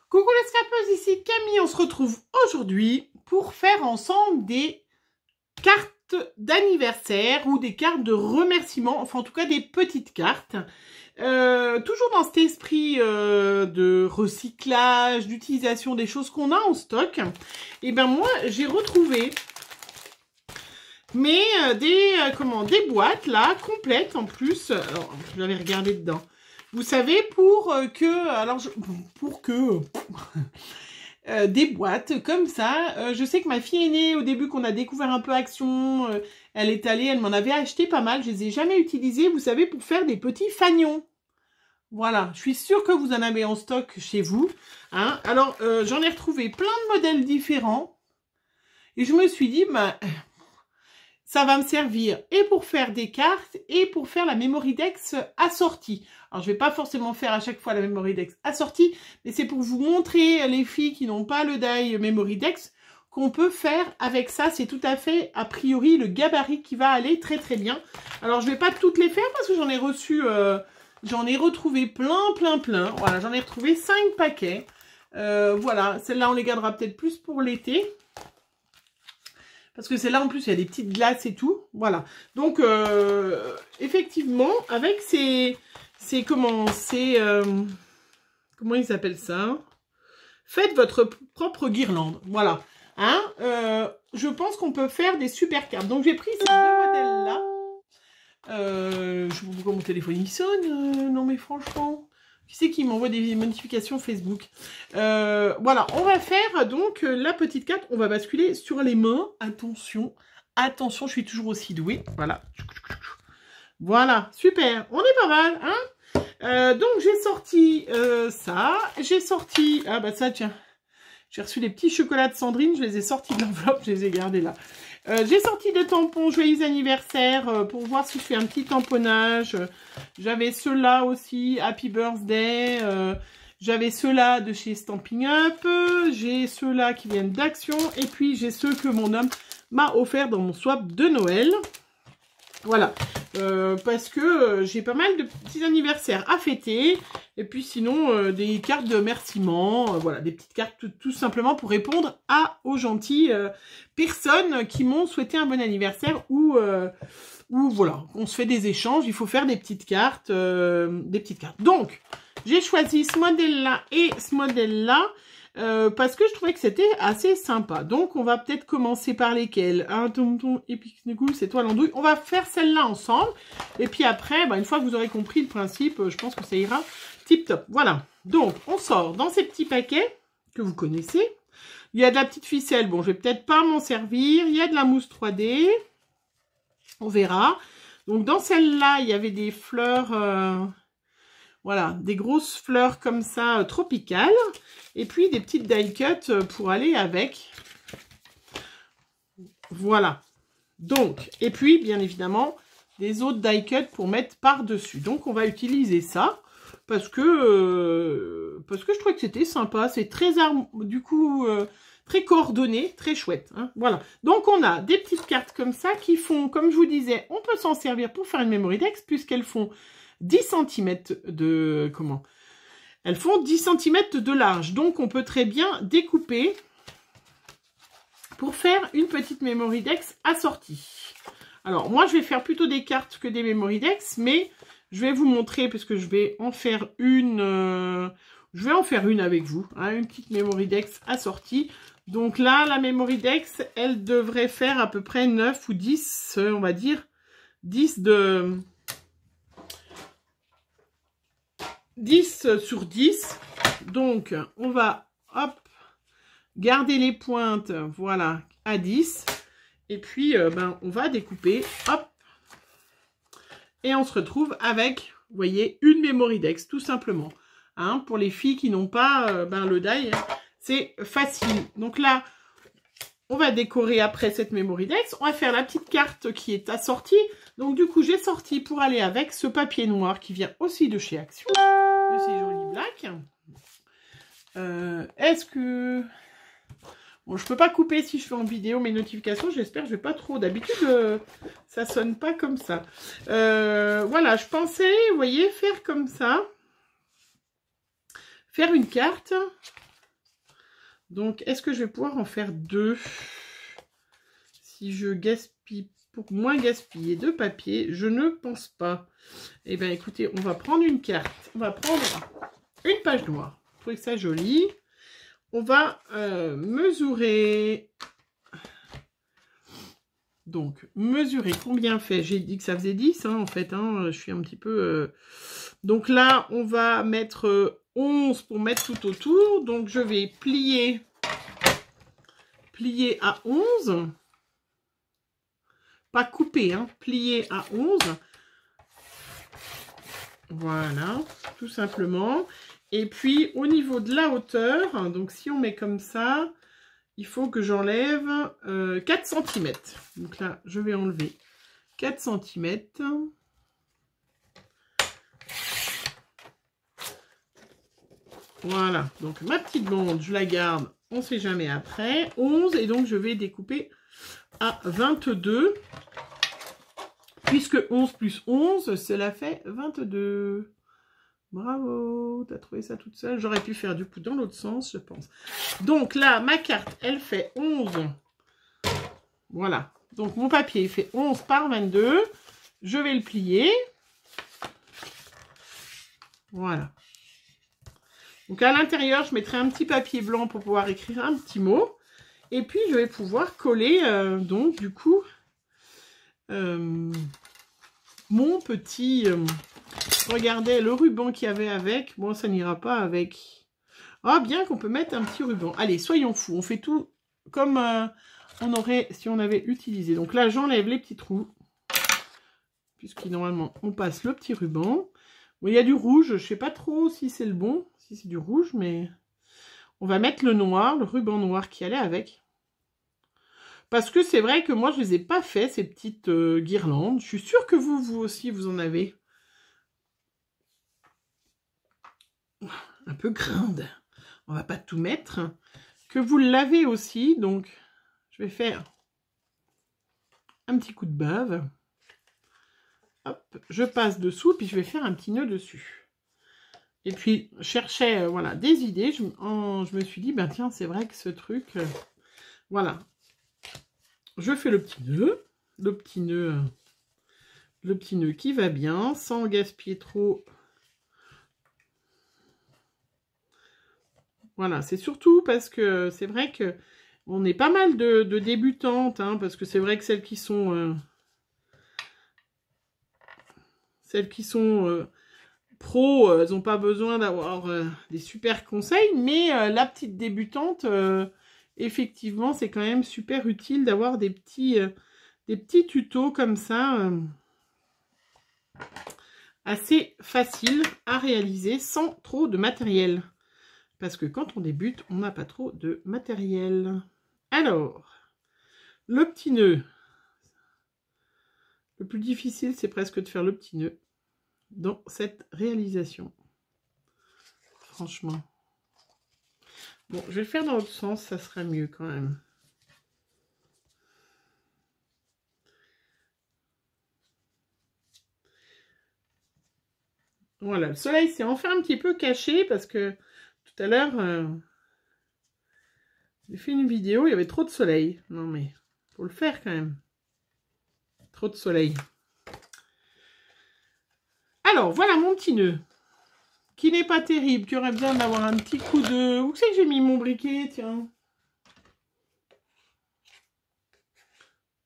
Coucou les scrapeuses, ici Camille, on se retrouve aujourd'hui pour faire ensemble des cartes d'anniversaire ou des cartes de remerciement, enfin en tout cas des petites cartes. Toujours dans cet esprit de recyclage, d'utilisation des choses qu'on a en stock. Et ben moi j'ai retrouvé des boîtes là complètes en plus. Alors je l'avais regardé dedans. Vous savez, des boîtes comme ça. Je sais que ma fille aînée, au début qu'on a découvert un peu Action, elle est allée, elle m'en avait acheté pas mal. Je les ai jamais utilisées, vous savez, pour faire des petits fanions. Voilà, je suis sûre que vous en avez en stock chez vous. Hein. Alors, j'en ai retrouvé plein de modèles différents. Et je me suis dit, ça va me servir et pour faire des cartes et pour faire la Memory Dex assortie. Alors, je vais pas forcément faire à chaque fois la Memory Dex assortie, mais c'est pour vous montrer, les filles qui n'ont pas le die Memory Dex, qu'on peut faire avec ça. C'est tout à fait, a priori, le gabarit qui va aller très très bien. Alors, je vais pas toutes les faire parce que j'en ai reçu, j'en ai retrouvé plein. Voilà, j'en ai retrouvé 5 paquets. Voilà, celles-là, on les gardera peut-être plus pour l'été. Parce que c'est là en plus il y a des petites glaces et tout. Voilà. Donc effectivement, avec comment ils appellent ça? Faites votre propre guirlande. Voilà. Hein, je pense qu'on peut faire des super cartes. Donc j'ai pris ces deux modèles-là. Je sais pas pourquoi mon téléphone il sonne. Non mais franchement. Qui c'est qui m'envoie des notifications Facebook? Voilà, on va faire donc la petite carte. On va basculer sur les mains. Attention, attention, je suis toujours aussi douée. Voilà. Voilà, super. On est pas mal, hein? Donc, j'ai sorti ça. J'ai sorti... Ah bah ça, tiens. J'ai reçu les petits chocolats de Sandrine. Je les ai sortis de l'enveloppe. Je les ai gardés là. J'ai sorti des tampons joyeux anniversaire pour voir si je fais un petit tamponnage. J'avais ceux-là aussi, Happy Birthday. J'avais ceux-là de chez Stampin' Up. J'ai ceux-là qui viennent d'Action. Et puis j'ai ceux que mon homme m'a offert dans mon swap de Noël. Voilà. Parce que j'ai pas mal de petits anniversaires à fêter. Et puis sinon, des cartes de remerciement. Voilà, des petites cartes tout simplement pour répondre aux gentilles personnes qui m'ont souhaité un bon anniversaire ou voilà, on se fait des échanges. Il faut faire des petites cartes. Donc, j'ai choisi ce modèle-là et ce modèle-là. Parce que je trouvais que c'était assez sympa. Donc, on va peut-être commencer par lesquels. Un tonton épique c'est toi l'andouille. On va faire celle-là ensemble. Et puis après, une fois que vous aurez compris le principe, je pense que ça ira tip top. Voilà. Donc, on sort dans ces petits paquets que vous connaissez. Il y a de la petite ficelle. Bon, je vais peut-être pas m'en servir. Il y a de la mousse 3D. On verra. Donc, dans celle-là, il y avait des fleurs... voilà, des grosses fleurs comme ça, tropicales. Et puis, des petites die cut pour aller avec. Voilà. Donc, et puis, bien évidemment, des autres die cut pour mettre par-dessus. Donc, on va utiliser ça. Parce que je trouvais que c'était sympa. C'est très, très coordonné, très chouette. Hein. Voilà. Donc, on a des petites cartes comme ça qui font, comme je vous disais, on peut s'en servir pour faire une Memory Dex puisqu'elles font 10 cm de... Comment? Elles font 10 cm de large. Donc, on peut très bien découper pour faire une petite Memory Dex assortie. Alors, moi, je vais faire plutôt des cartes que des Memory Dex, mais je vais vous montrer, parce que je vais en faire une... je vais en faire une avec vous, hein, une petite Memory Dex assortie. Donc là, la Memory Dex, elle devrait faire à peu près 9 ou 10, on va dire, 10 sur 10. Donc, on va, hop, garder les pointes, voilà, à 10. Et puis, on va découper, hop. Et on se retrouve avec, vous voyez, une Memory Dex, tout simplement. Hein, pour les filles qui n'ont pas le die, c'est facile. Donc là, on va décorer après cette Memory Dex. On va faire la petite carte qui est assortie. Donc du coup, j'ai sorti pour aller avec ce papier noir qui vient aussi de chez Action. De ces jolis black. Est-ce que... Bon, je peux pas couper si je fais en vidéo mes notifications. J'espère que je vais pas trop. D'habitude, ça sonne pas comme ça. Voilà, je pensais, vous voyez, faire comme ça. Faire une carte Donc, est-ce que je vais pouvoir en faire 2? Si je gaspille, pour moins gaspiller de papier, je ne pense pas. Eh bien, écoutez, on va prendre une carte. On va prendre une page noire. Je trouve ça joli. On va mesurer. Donc, mesurer combien fait. J'ai dit que ça faisait 10, hein, en fait. Hein, je suis un petit peu... Donc là, on va mettre 11 pour mettre tout autour. Donc, je vais plier à 11. Pas couper, hein, plier à 11. Voilà, tout simplement. Et puis, au niveau de la hauteur, donc si on met comme ça, il faut que j'enlève 4 cm. Donc là, je vais enlever 4 cm. Voilà, donc ma petite bande, je la garde, on ne sait jamais après. 11, et donc je vais découper à 22. Puisque 11 plus 11, cela fait 22. Bravo, t'as trouvé ça toute seule. J'aurais pu faire du coup dans l'autre sens, je pense. Donc là, ma carte, elle fait 11. Voilà. Donc mon papier, il fait 11 par 22. Je vais le plier. Voilà. Donc à l'intérieur, je mettrai un petit papier blanc pour pouvoir écrire un petit mot. Et puis, je vais pouvoir coller, donc du coup, mon petit... regardez le ruban qu'il y avait avec. Bon, ça n'ira pas avec... Ah, bien qu'on peut mettre un petit ruban. Allez, soyons fous. On fait tout comme on aurait si on avait utilisé. Donc là, j'enlève les petits trous. Puisque normalement, on passe le petit ruban. Bon, il y a du rouge. Je ne sais pas trop si c'est le bon. Si c'est du rouge, mais... On va mettre le noir, le ruban noir qui allait avec. Parce que c'est vrai que moi, je ne les ai pas fait, ces petites guirlandes. Je suis sûre que vous aussi, vous en avez. Un peu grande. On va pas tout mettre. Que vous l'avez aussi. Donc, je vais faire un petit coup de bave. Hop, je passe dessous, puis je vais faire un petit nœud dessus. Et puis, je cherchais voilà, des idées. Je me suis dit, ben tiens, c'est vrai que ce truc... voilà. Je fais le petit nœud. Le petit nœud qui va bien, sans gaspiller trop. Voilà, c'est surtout parce que c'est vrai que on est pas mal de débutantes, hein, parce que c'est vrai que celles qui sont pro, elles n'ont pas besoin d'avoir des super conseils, mais la petite débutante, effectivement, c'est quand même super utile d'avoir des petits tutos comme ça, assez faciles à réaliser sans trop de matériel. Parce que quand on débute, on n'a pas trop de matériel. Alors, le petit nœud. Le plus difficile, c'est presque de faire le petit nœud dans cette réalisation. Franchement. Bon, je vais le faire dans l'autre sens, ça sera mieux quand même. Voilà, le soleil s'est enfin un petit peu caché parce que tout à l'heure, j'ai fait une vidéo, il y avait trop de soleil. Non mais, faut le faire quand même. Trop de soleil. Alors, voilà mon petit nœud. Qui n'est pas terrible, qui aurait besoin d'avoir un petit coup de... Où c'est que j'ai mis mon briquet, tiens?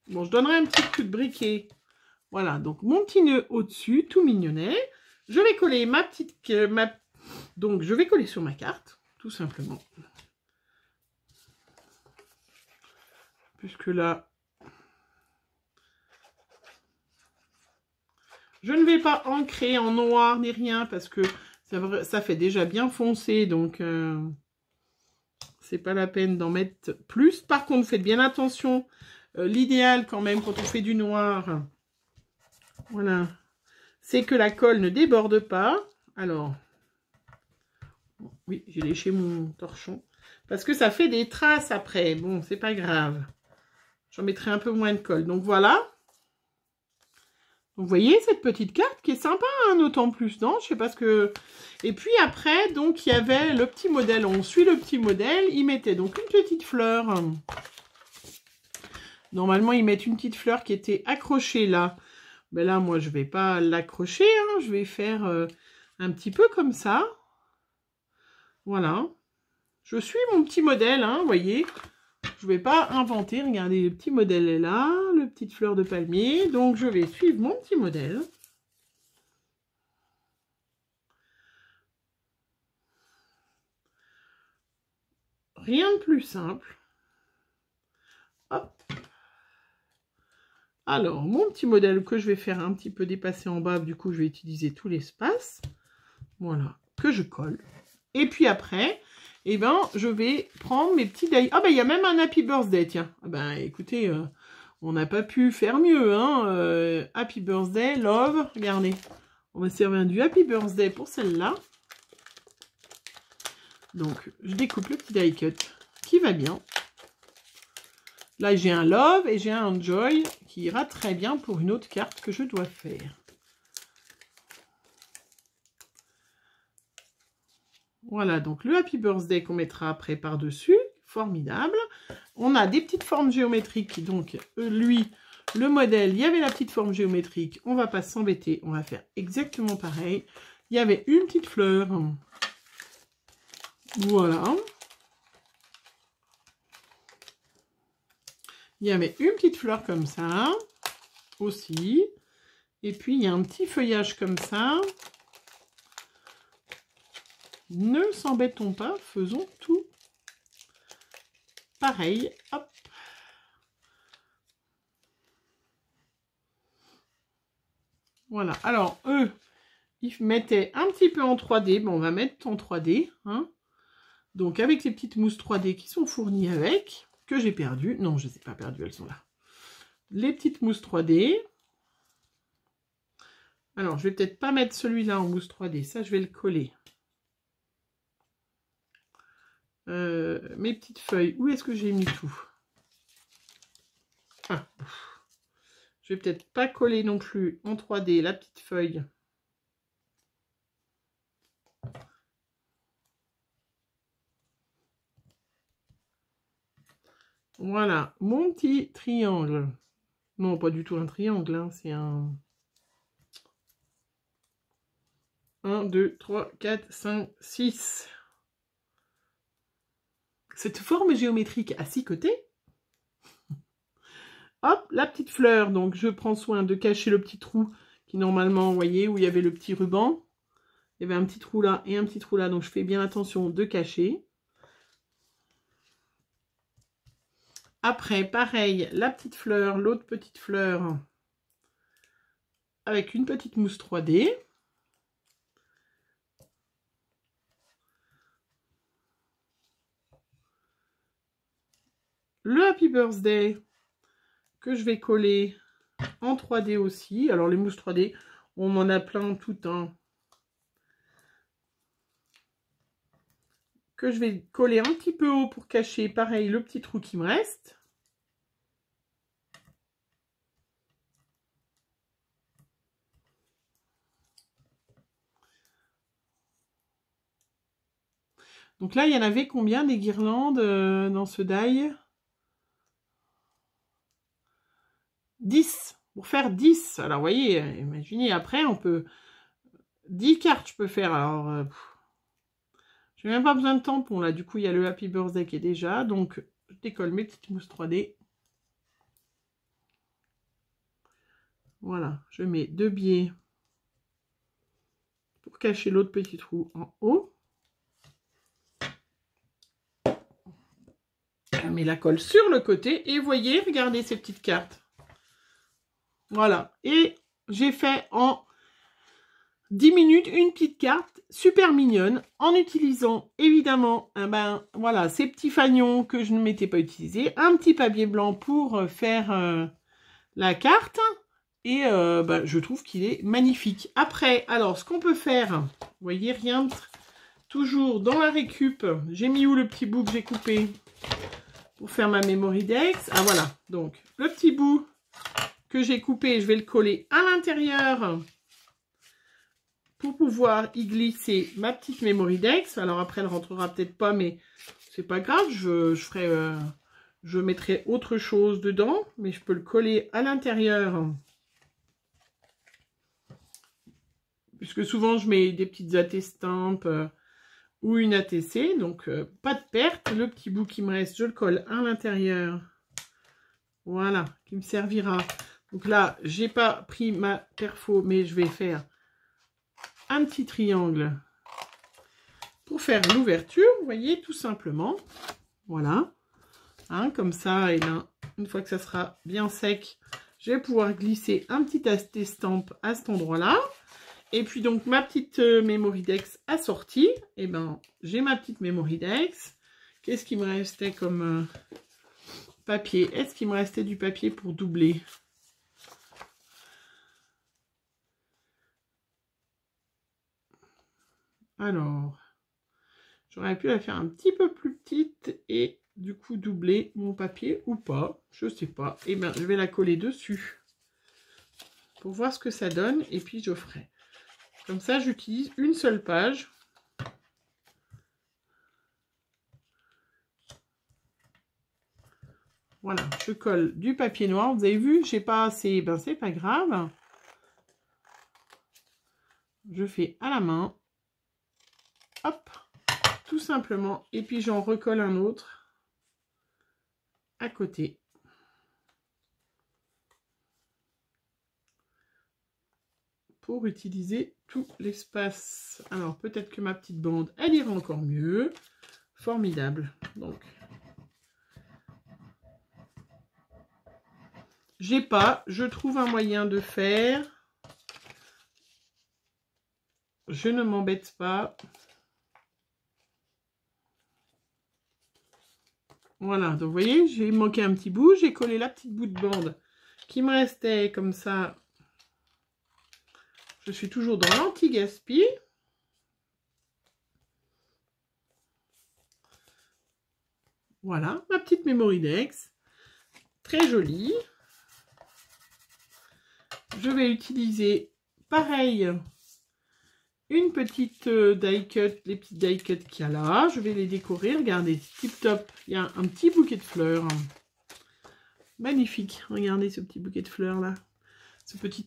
Bon, je donnerai un petit coup de briquet. Voilà, donc mon petit nœud au-dessus, tout mignonnet. Je vais coller ma petite... Donc, je vais coller sur ma carte, tout simplement. Puisque là... Je ne vais pas ancrer en noir ni rien, parce que ça fait déjà bien foncé, donc... c'est pas la peine d'en mettre plus. Par contre, faites bien attention. L'idéal, quand même, quand on fait du noir... Voilà. C'est que la colle ne déborde pas. Alors... Oui, j'ai léché mon torchon. Parce que ça fait des traces après. Bon, c'est pas grave. J'en mettrai un peu moins de colle. Donc voilà. Vous voyez cette petite carte qui est sympa, hein, d'autant plus, non? Je sais pas ce que... Et puis après, donc, il y avait le petit modèle. On suit le petit modèle. Ils mettaient donc une petite fleur. Normalement, ils mettent une petite fleur qui était accrochée là. Ben là, moi, je vais pas l'accrocher. Hein. Je vais faire un petit peu comme ça. Voilà. Je suis mon petit modèle, hein, vous voyez. Je vais pas inventer. Regardez, le petit modèle est là. Le petite fleur de palmier. Donc, je vais suivre mon petit modèle. Rien de plus simple. Hop. Alors, mon petit modèle que je vais faire un petit peu dépasser en bas, du coup, je vais utiliser tout l'espace. Voilà, que je colle. Et puis après, eh ben, je vais prendre mes petits die. Ah ben, il y a même un Happy Birthday, tiens. Ah ben, écoutez, on n'a pas pu faire mieux, hein. Happy Birthday, love, regardez. On va servir du Happy Birthday pour celle-là. Donc, je découpe le petit die cut qui va bien. Là, j'ai un love et j'ai un enjoy qui ira très bien pour une autre carte que je dois faire. Voilà, donc le Happy Birthday qu'on mettra après par-dessus. Formidable. On a des petites formes géométriques. Donc, lui, le modèle, il y avait la petite forme géométrique. On ne va pas s'embêter. On va faire exactement pareil. Il y avait une petite fleur. Voilà. Il y avait une petite fleur comme ça, aussi. Et puis, il y a un petit feuillage comme ça. Ne s'embêtons pas, faisons tout pareil. Hop. Voilà. Alors, eux, ils mettaient un petit peu en 3D. Bon, on va mettre en 3D, hein. Donc, avec les petites mousses 3D qui sont fournies avec, que j'ai perdues. Non, je ne les ai pas perdues, elles sont là. Les petites mousses 3D. Alors, je vais peut-être pas mettre celui-là en mousse 3D. Ça, je vais le coller. Mes petites feuilles. Où est-ce que j'ai mis tout? Ah. Je vais peut-être pas coller non plus en 3D la petite feuille. Voilà, mon petit triangle. Non, pas du tout un triangle, hein, c'est un... 1, 2, 3, 4, 5, 6. Cette forme géométrique à 6 côtés. Hop, la petite fleur. Donc, je prends soin de cacher le petit trou qui, normalement, vous voyez, où il y avait le petit ruban. Il y avait un petit trou là et un petit trou là. Donc, je fais bien attention de cacher. Après, pareil, la petite fleur, l'autre petite fleur avec une petite mousse 3D. Le Happy Birthday que je vais coller en 3D aussi. Alors, les mousses 3D, on en a plein tout un. Que je vais coller un petit peu haut pour cacher, pareil, le petit trou qui me reste. Donc là, il y en avait combien des guirlandes dans ce die? 10. Pour faire 10. Alors, vous voyez, imaginez, après, on peut... 10 cartes, je peux faire. Alors, je n'ai même pas besoin de tampon, là. Du coup, il y a le Happy Birthday qui est déjà. Donc, je décolle mes petites mousses 3D. Voilà, je mets 2 biais pour cacher l'autre petit trou en haut. Je mets la colle sur le côté et vous voyez, regardez ces petites cartes. Voilà, et j'ai fait en 10 minutes une petite carte super mignonne en utilisant évidemment voilà, ces petits fagnons que je ne m'étais pas utilisés, un petit papier blanc pour faire la carte et je trouve qu'il est magnifique. Après, alors ce qu'on peut faire, vous voyez, rien, toujours dans la récup, j'ai mis où le petit bout que j'ai coupé pour faire ma memory dex. Ah voilà, donc le petit bout que j'ai coupé, je vais le coller à l'intérieur pour pouvoir y glisser ma petite Memorydex. Alors après, elle rentrera peut-être pas, mais c'est pas grave. Je mettrai autre chose dedans, mais je peux le coller à l'intérieur. Puisque souvent, je mets des petites attestampes ou une ATC. Donc, pas de perte. Le petit bout qui me reste, je le colle à l'intérieur. Voilà, qui me servira. Donc là, j'ai pas pris ma perfo, mais je vais faire un petit triangle pour faire l'ouverture. Vous voyez, tout simplement. Voilà. Hein, comme ça, et là, une fois que ça sera bien sec, je vais pouvoir glisser un petit estampe à cet endroit-là. Et puis donc, ma petite Memorydex assortie. Et ben, j'ai ma petite Memorydex. Qu'est-ce qui me restait comme papier? Est-ce qu'il me restait du papier pour doubler? Alors, j'aurais pu la faire un petit peu plus petite et du coup doubler mon papier ou pas, je sais pas. Et bien, je vais la coller dessus pour voir ce que ça donne et puis je ferai. Comme ça, j'utilise une seule page. Voilà, je colle du papier noir. Vous avez vu, j'ai pas assez, ben c'est pas grave. Je fais à la main. Hop, tout simplement. Et puis j'en recolle un autre à côté. Pour utiliser tout l'espace. Alors peut-être que ma petite bande, elle ira encore mieux. Formidable. Donc, j'ai pas, je trouve un moyen de faire. Je ne m'embête pas. Voilà, donc vous voyez, j'ai manqué un petit bout, j'ai collé la petite bout de bande qui me restait comme ça. Je suis toujours dans l'anti-gaspi. Voilà, ma petite Memorydex. Très jolie. Je vais utiliser, pareil, une petite die cut, les petites die cut qu'il y a là. Je vais les décorer. Regardez, tip top. Il y a un petit bouquet de fleurs. Magnifique. Regardez ce petit bouquet de fleurs là. Ce petit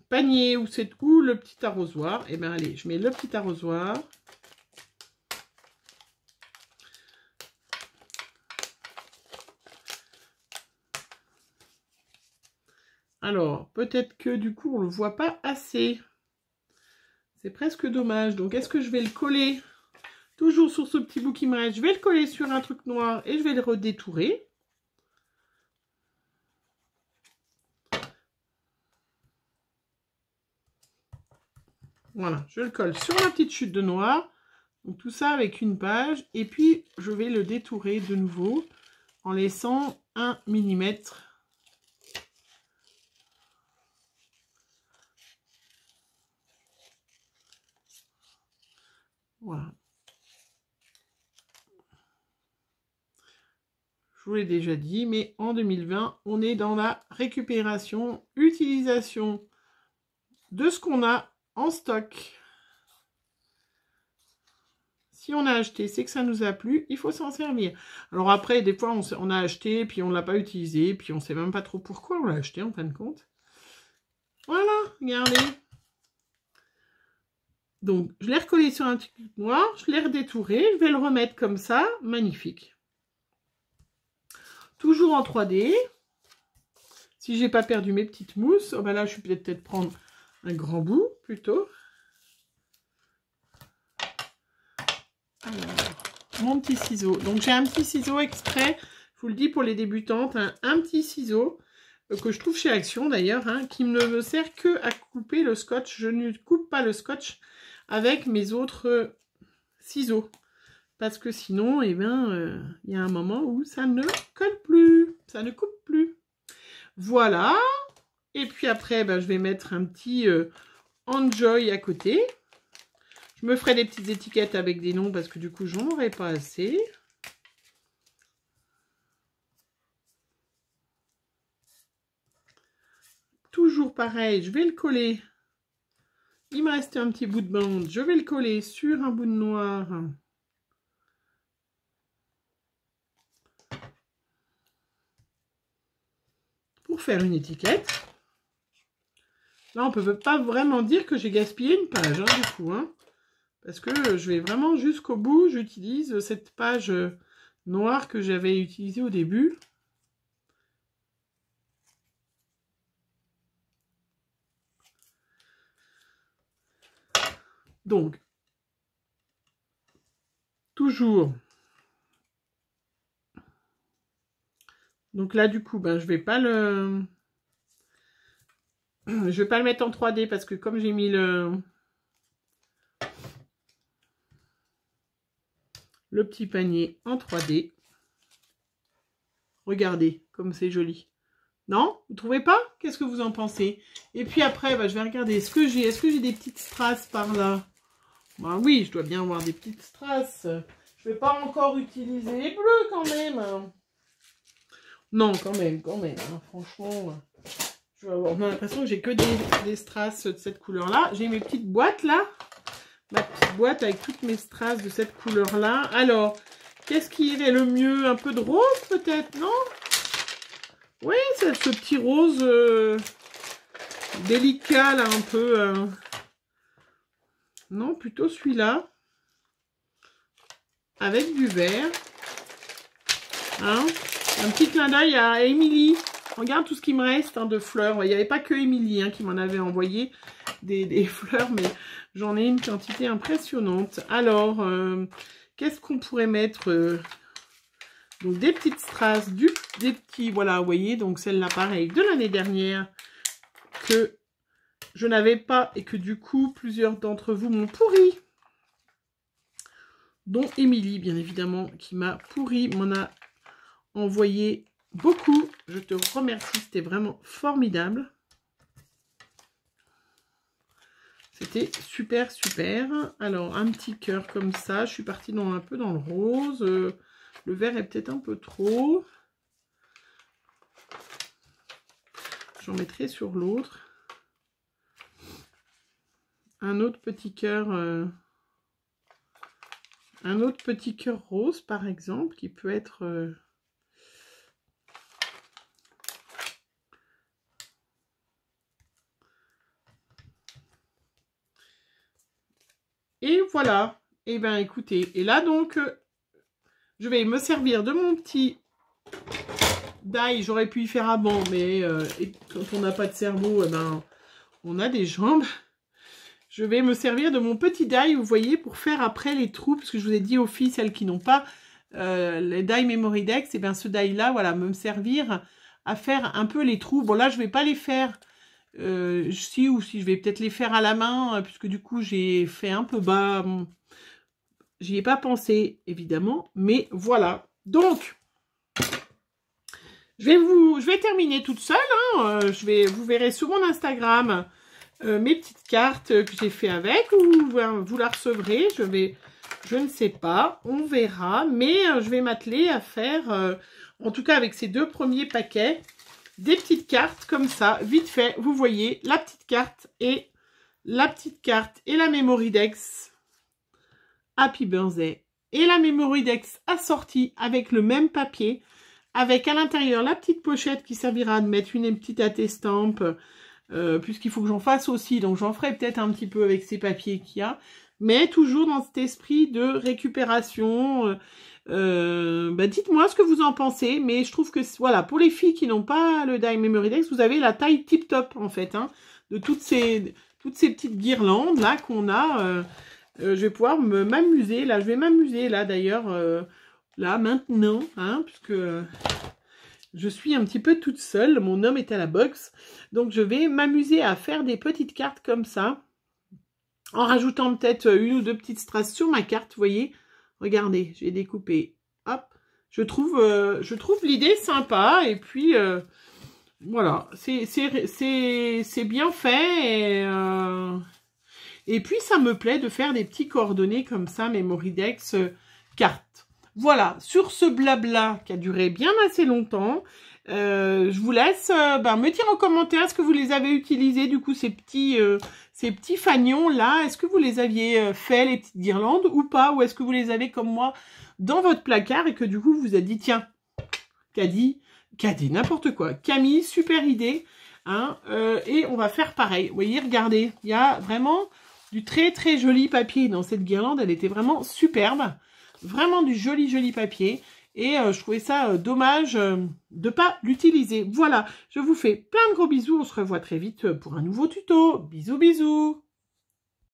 panier ou le petit arrosoir. Et bien allez, je mets le petit arrosoir. Alors, peut-être que du coup, on ne le voit pas assez. C'est presque dommage. Donc, est-ce que je vais le coller toujours sur ce petit bout qui me reste? Je vais le coller sur un truc noir et je vais le redétourer. Voilà, je le colle sur ma petite chute de noir. Donc, tout ça avec une page. Et puis, je vais le détourer de nouveau en laissant 1 mm. Voilà. Je vous l'ai déjà dit, mais en 2020, on est dans la récupération, utilisation de ce qu'on a en stock. Si on a acheté, c'est que ça nous a plu, il faut s'en servir. Alors après, des fois, on a acheté, puis on ne l'a pas utilisé, puis on ne sait même pas trop pourquoi on l'a acheté, en fin de compte. Voilà, regardez. Donc, je l'ai recollé sur un truc noir, je l'ai redétouré, je vais le remettre comme ça, magnifique. Toujours en 3D. Si j'ai pas perdu mes petites mousses, oh ben là, je vais peut-être prendre un grand bout, plutôt. Alors, mon petit ciseau. Donc, j'ai un petit ciseau exprès, je vous le dis pour les débutantes, un petit ciseau que je trouve chez Action d'ailleurs, qui ne sert que à couper le scotch. Je ne coupe pas le scotch avec mes autres ciseaux. Parce que sinon, eh ben, il y a un moment où ça ne colle plus, ça ne coupe plus. Voilà. Et puis après, ben, je vais mettre un petit Enjoy à côté. Je me ferai des petites étiquettes avec des noms parce que du coup, j'en aurai pas assez. toujours pareil, je vais le coller. Il me restait un petit bout de bande, je vais le coller sur un bout de noir. Pour faire une étiquette. Là, on ne peut pas vraiment dire que j'ai gaspillé une page, hein, du coup. Hein, parce que je vais vraiment jusqu'au bout. J'utilise cette page noire que j'avais utilisée au début. Donc, toujours. Donc là, du coup, ben, je vais pas le mettre en 3D parce que comme j'ai mis le petit panier en 3D. Regardez comme c'est joli. Non? Vous trouvez pas? Qu'est-ce que vous en pensez? Et puis après, bah, je vais regarder ce que j'ai. Est-ce que j'ai des petites strass par là? Bah oui, je dois bien avoir des petites strass. Je vais pas encore utiliser les bleus quand même. Non, quand même, hein, franchement. On a l'impression que j'ai que des strass de cette couleur-là. J'ai mes petites boîtes là. Ma petite boîte avec toutes mes strass de cette couleur-là. Alors, qu'est-ce qui irait le mieux? Un peu de rose peut-être, non? Oui, c'est ce petit rose délicat là, un peu. Non, plutôt celui-là. Avec du vert. Hein? Un petit clin d'œil à Émilie. Regarde tout ce qui me reste hein, de fleurs. Il n'y avait pas que Émilie hein, qui m'en avait envoyé des fleurs, mais j'en ai une quantité impressionnante. Alors, qu'est-ce qu'on pourrait mettre donc des petites strass, des petits, voilà, vous voyez, donc celle-là pareil, de l'année dernière, que je n'avais pas et que du coup, plusieurs d'entre vous m'ont pourri. Dont Émilie, bien évidemment, qui m'a pourri, m'en a envoyé beaucoup. Je te remercie, c'était vraiment formidable. C'était super, super. Alors, un petit cœur comme ça. Je suis partie un peu dans le rose. Le vert est peut-être un peu trop. J'en mettrai sur l'autre. Un autre petit cœur. Un autre petit cœur rose, par exemple, qui peut être... Et voilà. Et bien, écoutez. Et là, donc, je vais me servir de mon petit die. J'aurais pu y faire avant, mais quand on n'a pas de cerveau, eh ben, on a des jambes. Je vais me servir de mon petit die, vous voyez, pour faire après les trous. Parce que je vous ai dit aux filles, celles qui n'ont pas les die Memory Dex, et bien ce die-là, voilà, me servir à faire un peu les trous. Bon, là, je ne vais pas les faire... si je vais peut-être les faire à la main, puisque du coup j'ai fait un peu bas, j'y ai pas pensé évidemment, mais voilà. Donc je vais terminer toute seule, hein. Vous verrez sur mon Instagram mes petites cartes que j'ai fait avec, ou vous la recevrez, je ne sais pas, on verra, mais je vais m'atteler à faire, en tout cas avec ces deux premiers paquets, des petites cartes comme ça, vite fait. Vous voyez la petite carte et la Memory Dex Happy Birthday. Et la Memory Dex assortie avec le même papier, avec à l'intérieur la petite pochette qui servira à mettre une petite attestampe, puisqu'il faut que j'en fasse aussi. Donc j'en ferai peut-être un petit peu avec ces papiers qu'il y a. Mais toujours dans cet esprit de récupération. Dites-moi ce que vous en pensez, mais je trouve que voilà, pour les filles qui n'ont pas le die Memory Dex, vous avez la taille tip top en fait, hein, de toutes ces petites guirlandes là qu'on a. Je vais pouvoir m'amuser là, je vais m'amuser là d'ailleurs là maintenant, hein, puisque je suis un petit peu toute seule, mon homme est à la boxe, donc je vais m'amuser à faire des petites cartes comme ça, en rajoutant peut-être une ou deux petites strass sur ma carte, vous voyez. Regardez, j'ai découpé. Hop, je trouve l'idée sympa. Et puis, voilà, c'est bien fait. Et puis, ça me plaît de faire des petits coordonnées comme ça, Memory Dex cartes. Voilà, sur ce blabla qui a duré bien assez longtemps, Je vous laisse me dire en commentaire, est-ce que vous les avez utilisés, du coup, ces petits fagnons là, est-ce que vous les aviez fait, les petites guirlandes, ou pas, ou est-ce que vous les avez comme moi dans votre placard et que du coup, vous vous êtes dit, tiens, Caddy, n'importe quoi, Camille, super idée, hein, et on va faire pareil. Vous voyez, regardez, il y a vraiment du très très joli papier dans cette guirlande, elle était vraiment superbe, vraiment du joli papier. Et je trouvais ça dommage de pas l'utiliser. Voilà, je vous fais plein de gros bisous. On se revoit très vite pour un nouveau tuto. Bisous, bisous.